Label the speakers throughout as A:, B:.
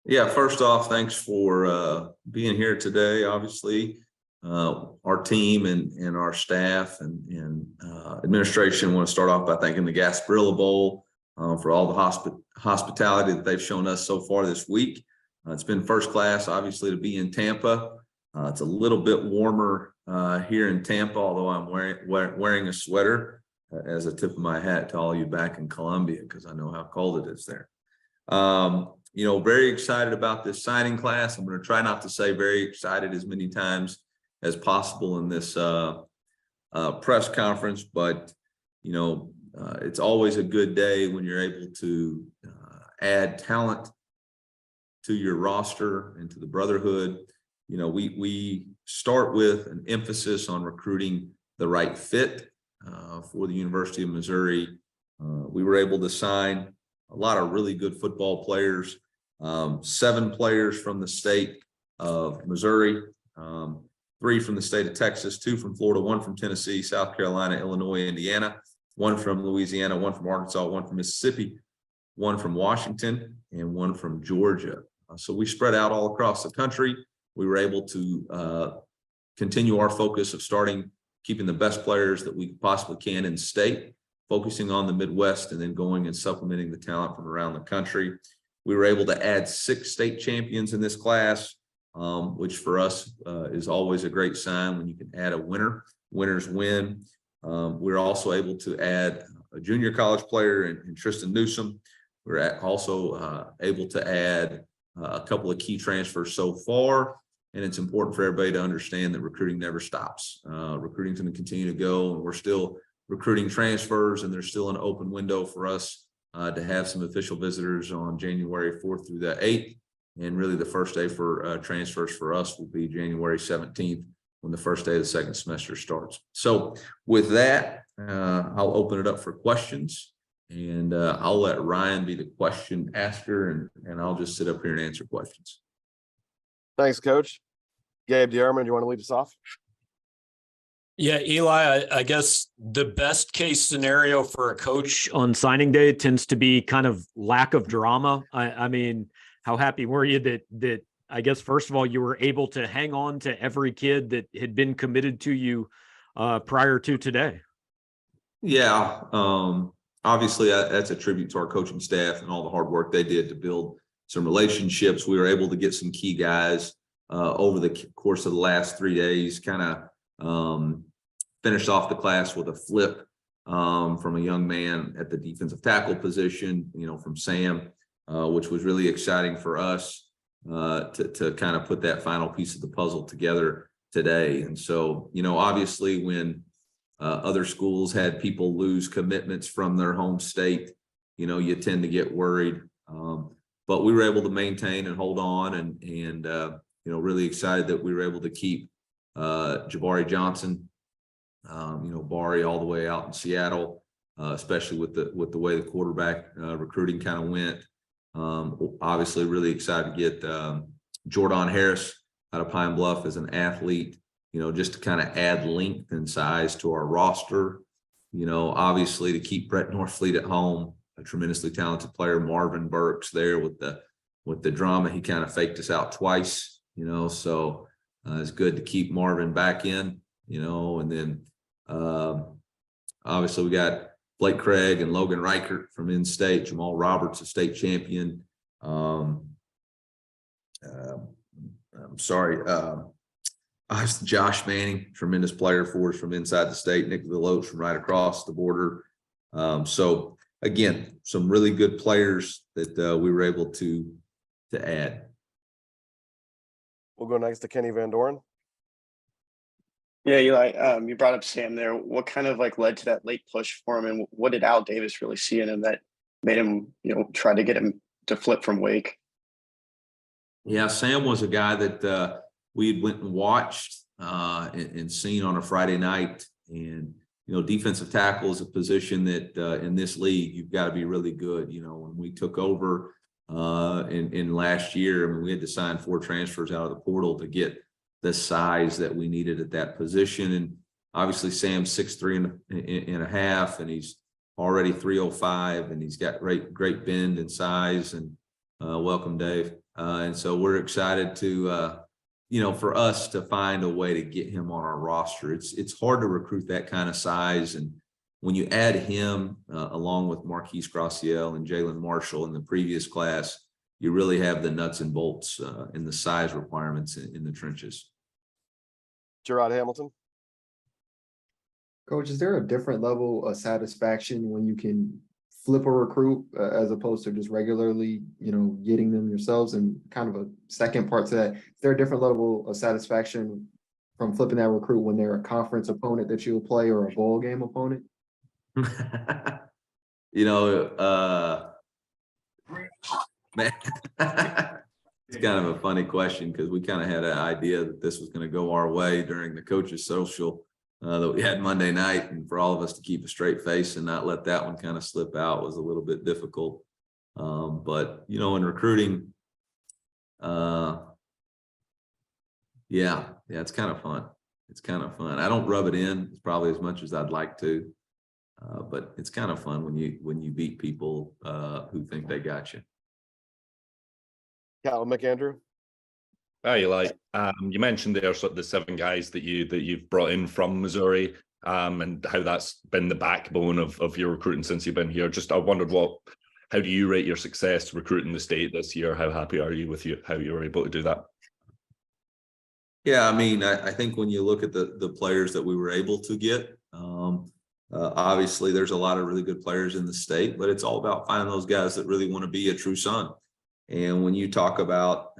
A: Yeah, first off, thanks for being here today. Obviously, our team and our staff and administration want to start off by thanking the Gasparilla Bowl for all the hospitality that they've shown us so far this week. It's been first class, obviously, to be in Tampa. It's a little bit warmer here in Tampa, although I'm wearing a sweater as a tip of my hat to all you back in Columbia, because I know how cold it is there. Very excited about this signing class. I'm going to try not to say very excited as many times as possible in this press conference, but it's always a good day when you're able to add talent to your roster and to the brotherhood. We start with an emphasis on recruiting the right fit for the University of Missouri. We were able to sign a lot of really good football players, 7 players from the state of Missouri, 3 from the state of Texas, 2 from Florida, 1 from Tennessee, South Carolina, Illinois, Indiana, 1 from Louisiana, 1 from Arkansas, 1 from Mississippi, 1 from Washington, and 1 from Georgia. So we spread out all across the country. We were able to continue our focus of keeping the best players that we possibly can in state, focusing on the Midwest, and then going and supplementing the talent from around the country. We were able to add 6 state champions in this class, which for us is always a great sign when you can add a winner. Winners win. We're also able to add a junior college player in Tristan Newsome. We're also able to add a couple of key transfers so far. And it's important for everybody to understand that recruiting never stops. Recruiting's going to continue to go, and we're still recruiting transfers, and there's still an open window for us to have some official visitors on January 4th through the 8th. And really the first day for transfers for us will be January 17th when the first day of the second semester starts. So with that, I'll open it up for questions, and I'll let Ryan be the question asker, and I'll just sit up here and answer questions.
B: Thanks, Coach. Gabe DeArmond, do you want to lead us off?
C: Yeah, Eli, I guess the best case scenario for a coach on signing day tends to be kind of lack of drama. I mean, how happy were you that I guess, first of all, you were able to hang on to every kid that had been committed to you prior to today?
A: Yeah, obviously that's a tribute to our coaching staff and all the hard work they did to build some relationships. We were able to get some key guys over the course of the last 3 days, kind of finished off the class with a flip from a young man at the defensive tackle position, from Sam, which was really exciting for us to kind of put that final piece of the puzzle together today. And so, obviously when other schools had people lose commitments from their home state, you tend to get worried. But we were able to maintain and hold on, and really excited that we were able to keep Jabari Johnson, Bari all the way out in Seattle, especially with the way the quarterback recruiting kind of went. Obviously really excited to get Jordan Harris out of Pine Bluff as an athlete, just to kind of add length and size to our roster. Obviously to keep Brett Norfleet at home, a tremendously talented player. Marvin Burks there with the drama. He kind of faked us out twice, so it's good to keep Marvin back in, and then obviously we got Blake Craig and Logan Reichert from in-state, Jamal Roberts, a state champion. Josh Manning, tremendous player for us from inside the state. Nick Villoch from right across the border. So again, some really good players that we were able to add.
B: We'll go next to Kenny Van Doren.
D: Yeah, Eli, you brought up Sam there. What kind of led to that late push for him, and what did Al Davis really see in him that made him, try to get him to flip from Wake? Yeah,
A: Sam was a guy that we had went and watched and seen on a Friday night. And, defensive tackle is a position that in this league, you've got to be really good. When we took over in last year, we had to sign 4 transfers out of the portal to get the size that we needed at that position. And obviously Sam's 6'3" and a half, and he's already 305, and he's got great bend and size. And welcome, Dave. And so we're excited to, for us to find a way to get him on our roster. It's hard to recruit that kind of size. And when you add him along with Marquise Graciel and Jalen Marshall in the previous class, you really have the nuts and bolts in the size requirements in the trenches.
B: Gerard Hamilton.
E: Coach, is there a different level of satisfaction when you can flip a recruit as opposed to just regularly, getting them yourselves? And kind of a second part to that, is there a different level of satisfaction from flipping that recruit when they're a conference opponent that you'll play or a bowl game opponent?
A: Man, it's kind of a funny question because we kind of had an idea that this was going to go our way during the coaches social that we had Monday night, and for all of us to keep a straight face and not let that one kind of slip out was a little bit difficult. But in recruiting, it's kind of fun. It's kind of fun. I don't rub it in probably as much as I'd like to, but it's kind of fun when you beat people who think they got you.
B: Callum McAndrew.
F: Hi, Eli. You mentioned there sort of the 7 guys that you've brought in from Missouri, and how that's been the backbone of your recruiting since you've been here. Just I wondered how do you rate your success recruiting the state this year? How happy are you with how you were able to do that?
A: Yeah, I mean, I think when you look at the players that we were able to get, obviously there's a lot of really good players in the state, but it's all about finding those guys that really want to be a true son. And when you talk about,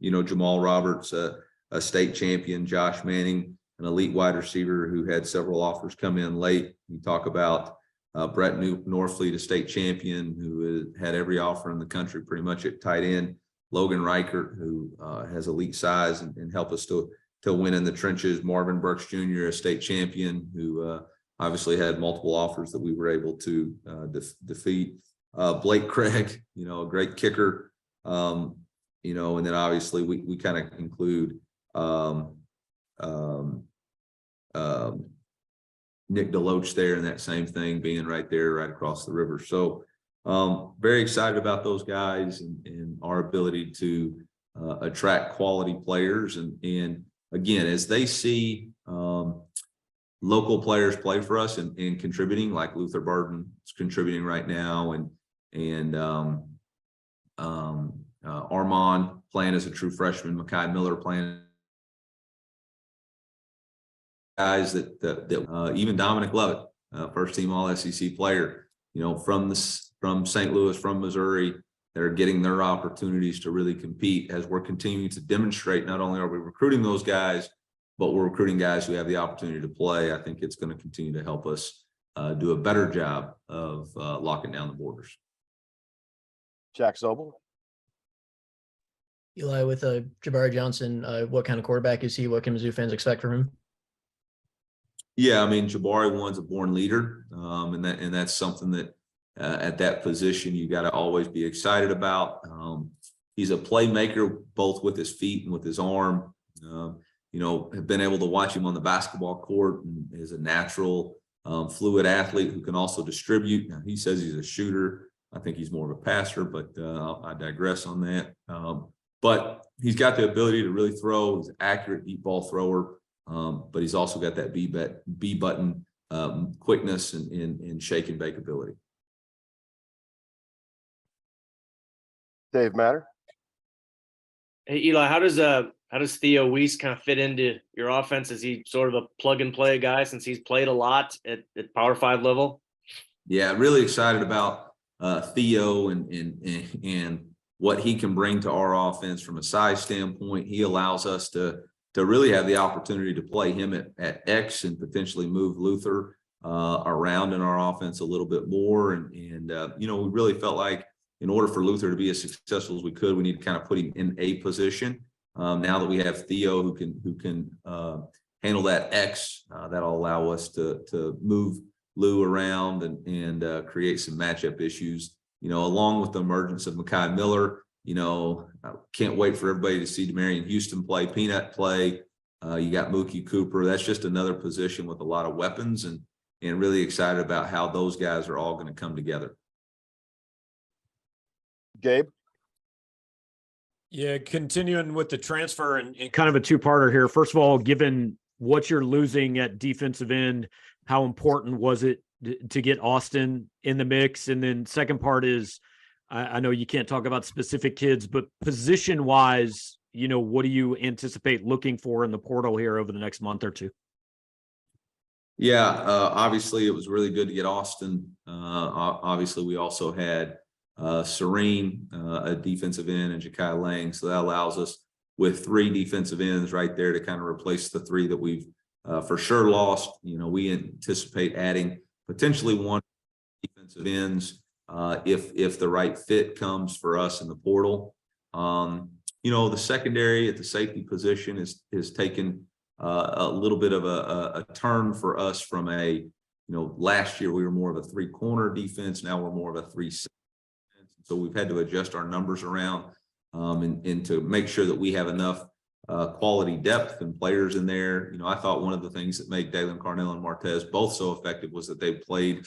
A: Jamal Roberts, a state champion, Josh Manning, an elite wide receiver who had several offers come in late. You talk about Brett Norfleet, a state champion who had every offer in the country pretty much at tight end. Logan Reichert, who has elite size and help us to win in the trenches. Marvin Burks Jr., a state champion who obviously had multiple offers that we were able to defeat. Blake Craig, a great kicker, and then obviously we kind of include Nick DeLoach there, and that same thing being right there, right across the river. So very excited about those guys and our ability to attract quality players. And again, as they see local players play for us and contributing, like Luther Burden is contributing right now, and Armand playing as a true freshman, Mekhi Miller playing, guys that even Dominic Lovett, first team All SEC player, from St. Louis, from Missouri, that are getting their opportunities to really compete as we're continuing to demonstrate. Not only are we recruiting those guys, but we're recruiting guys who have the opportunity to play. I think it's going to continue to help us do a better job of locking down the borders.
B: Jack Sobel.
G: Eli, with Jabari Johnson, what kind of quarterback is he? What can Mizzou fans expect from him?
A: Yeah, I mean, Jabari one's a born leader, and that's something that at that position you got to always be excited about. He's a playmaker both with his feet and with his arm. Have been able to watch him on the basketball court, and is a natural, fluid athlete who can also distribute. Now, he says he's a shooter. I think he's more of a passer, but I digress on that. But he's got the ability to really throw. He's an accurate deep ball thrower, but he's also got that B button quickness and shake and bake ability.
B: Dave Matter.
H: Hey Eli, how does Theo Watts kind of fit into your offense? Is he sort of a plug and play guy since he's played a lot at Power 5 level? Yeah,
A: really excited about Theo and what he can bring to our offense from a size standpoint. He allows us to really have the opportunity to play him at X and potentially move Luther around in our offense a little bit more. And we really felt like in order for Luther to be as successful as we could, we need to kind of put him in a position. Now that we have Theo who can handle that X, that'll allow us to move Lou around and create some matchup issues. Along with the emergence of Mekhi Miller, I can't wait for everybody to see Demarion Houston play, Peanut play. You got Mookie Cooper. That's just another position with a lot of weapons, and really excited about how those guys are all going to come together.
B: Gabe.
C: Yeah, continuing with the transfer and kind of a two-parter here. First of all, given what you're losing at defensive end, how important was it to get Austin in the mix? And then second part is, I know you can't talk about specific kids, but position-wise, what do you anticipate looking for in the portal here over the next month or two?
A: Yeah, obviously it was really good to get Austin. Obviously we also had Serene, a defensive end, and Ja'Kai Lang. So that allows us with 3 defensive ends right there to kind of replace the 3 that we've for sure lost. We anticipate adding potentially 1 defensive ends if the right fit comes for us in the portal. The secondary at the safety position is taken a little bit of a turn for us from last year we were more of a 3-corner defense. Now we're more of a 3. So we've had to adjust our numbers around and to make sure that we have enough quality depth and players in there. I thought one of the things that made Dalen Carnell and Martez both so effective was that they played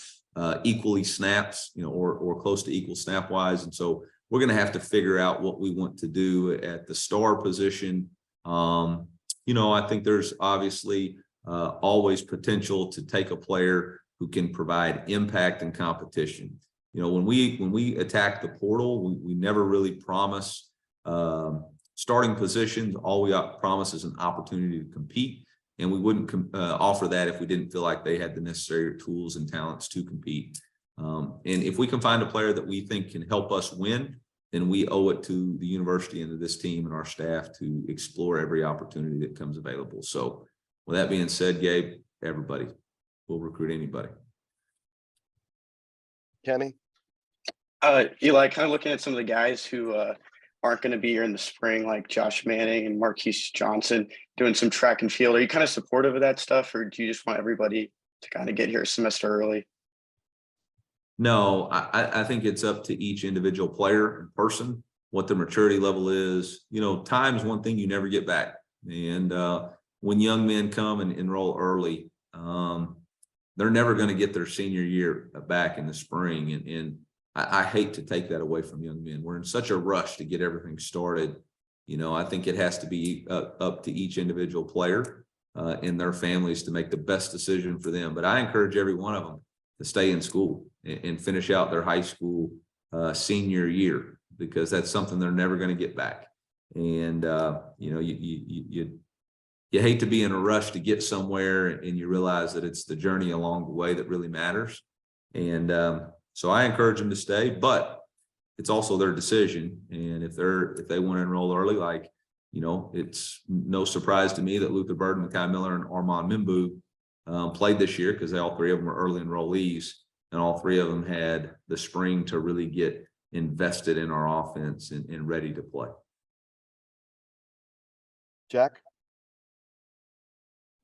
A: equally snaps, or close to equal snap wise. And so we're going to have to figure out what we want to do at the star position. I think there's obviously always potential to take a player who can provide impact and competition. When we attack the portal, we never really promise starting positions. All we promise is an opportunity to compete, and we wouldn't offer that if we didn't feel like they had the necessary tools and talents to compete. And if we can find a player that we think can help us win, then we owe it to the university and to this team and our staff to explore every opportunity that comes available. So with that being said, Gabe, everybody will recruit anybody.
B: Kenny?
D: Eli, kind of looking at some of the guys who aren't going to be here in the spring, like Josh Manning and Marquise Johnson, doing some track and field. Are you kind of supportive of that stuff, or do you just want everybody to kind of get here a semester early?
A: No, I think it's up to each individual player and person, what their maturity level is. Time's one thing you never get back. And when young men come and enroll early, they're never going to get their senior year back in the spring. And I hate to take that away from young men. We're in such a rush to get everything started. I think it has to be up to each individual player and their families to make the best decision for them. But I encourage every one of them to stay in school and finish out their high school senior year, because that's something they're never going to get back. And you hate to be in a rush to get somewhere, and you realize that it's the journey along the way that really matters. And so I encourage them to stay, but it's also their decision. And if they want to enroll early, it's no surprise to me that Luther Burden, Kai Miller, and Armand Mimbu played this year, because all 3 of them were early enrollees, and all 3 of them had the spring to really get invested in our offense and ready to play.
B: Jack?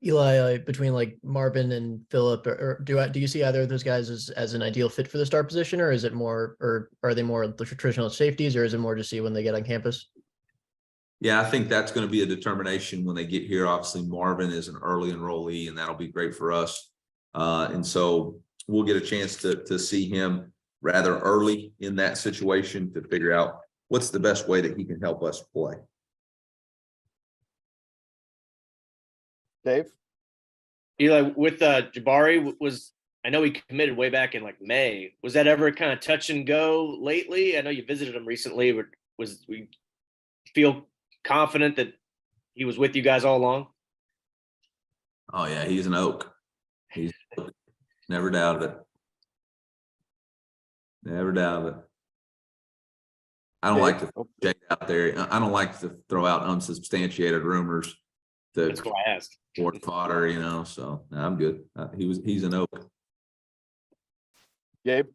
G: Eli, between like Marvin and Phillip, or do you see either of those guys as an ideal fit for the star position, or is it more, or are they more the traditional safeties, or is it more to see when they get on campus?
A: Yeah, I think that's going to be a determination when they get here. Obviously, Marvin is an early enrollee, and that'll be great for us. And so we'll get a chance to see him rather early in that situation to figure out what's the best way that he can help us play.
B: Dave?
H: Eli, with Jabari, I know he committed way back in like May. Was that ever kind of touch and go lately? I know you visited him recently, but we feel confident that he was with you guys all along?
A: Oh yeah, he's an oak. He's never doubted it. Never doubted it. I don't like to shake out there. I don't like to throw out unsubstantiated rumors.
H: That's why I asked.
A: Ford fodder, so I'm good. He's an oak.
B: Gabe?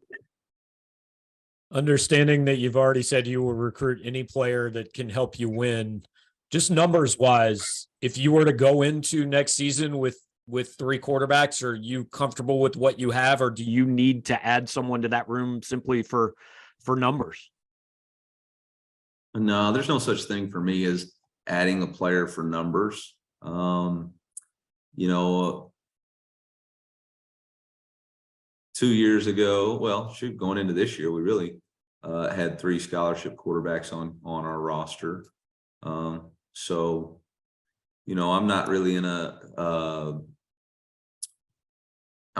C: Understanding that you've already said you will recruit any player that can help you win, just numbers wise, if you were to go into next season with 3 quarterbacks, are you comfortable with what you have, or do you need to add someone to that room simply for numbers?
A: No, there's no such thing for me as adding a player for numbers. 2 years ago, going into this year, we really had 3 scholarship quarterbacks on our roster. So, you know, I'm not really in I'm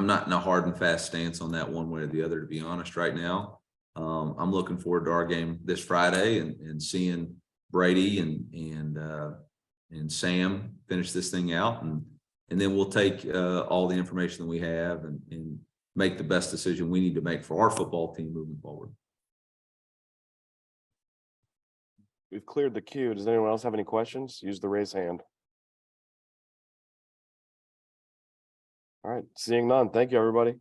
A: not in a hard and fast stance on that one way or the other, to be honest, right now. I'm looking forward to our game this Friday and seeing Brady and Sam finish this thing out, and then we'll take all the information that we have and make the best decision we need to make for our football team moving forward.
B: We've cleared the queue. Does anyone else have any questions? Use the raise hand. All right, seeing none. Thank you, everybody.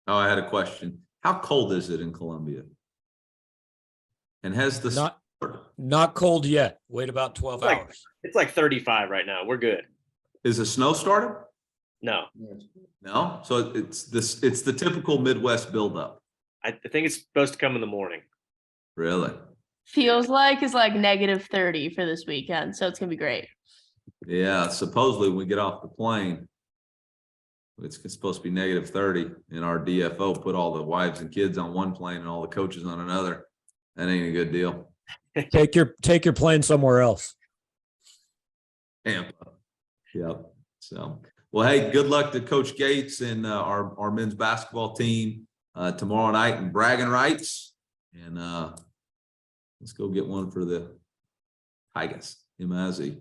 A: Oh, I had a question. How cold is it in Columbia? And has the
C: Not cold yet. Wait about 12
H: Like-
C: hours.
H: It's like 35 right now. We're good.
A: is the snow started?
H: No,
A: No. So it's the typical Midwest buildup.
H: I think it's supposed to come in the morning.
A: Really?
I: Feels like is like -30 for this weekend, so it's gonna be great.
A: Yeah. Supposedly when we get off the plane, it's supposed to be -30, and our DFO put all the wives and kids on one plane and all the coaches on another. That ain't a good deal.
C: Take your plane somewhere else.
A: Tampa. Yep. So, well, hey, good luck to Coach Gates and our men's basketball team tomorrow night in bragging rights, and let's go get one for the Tigers, MIZ.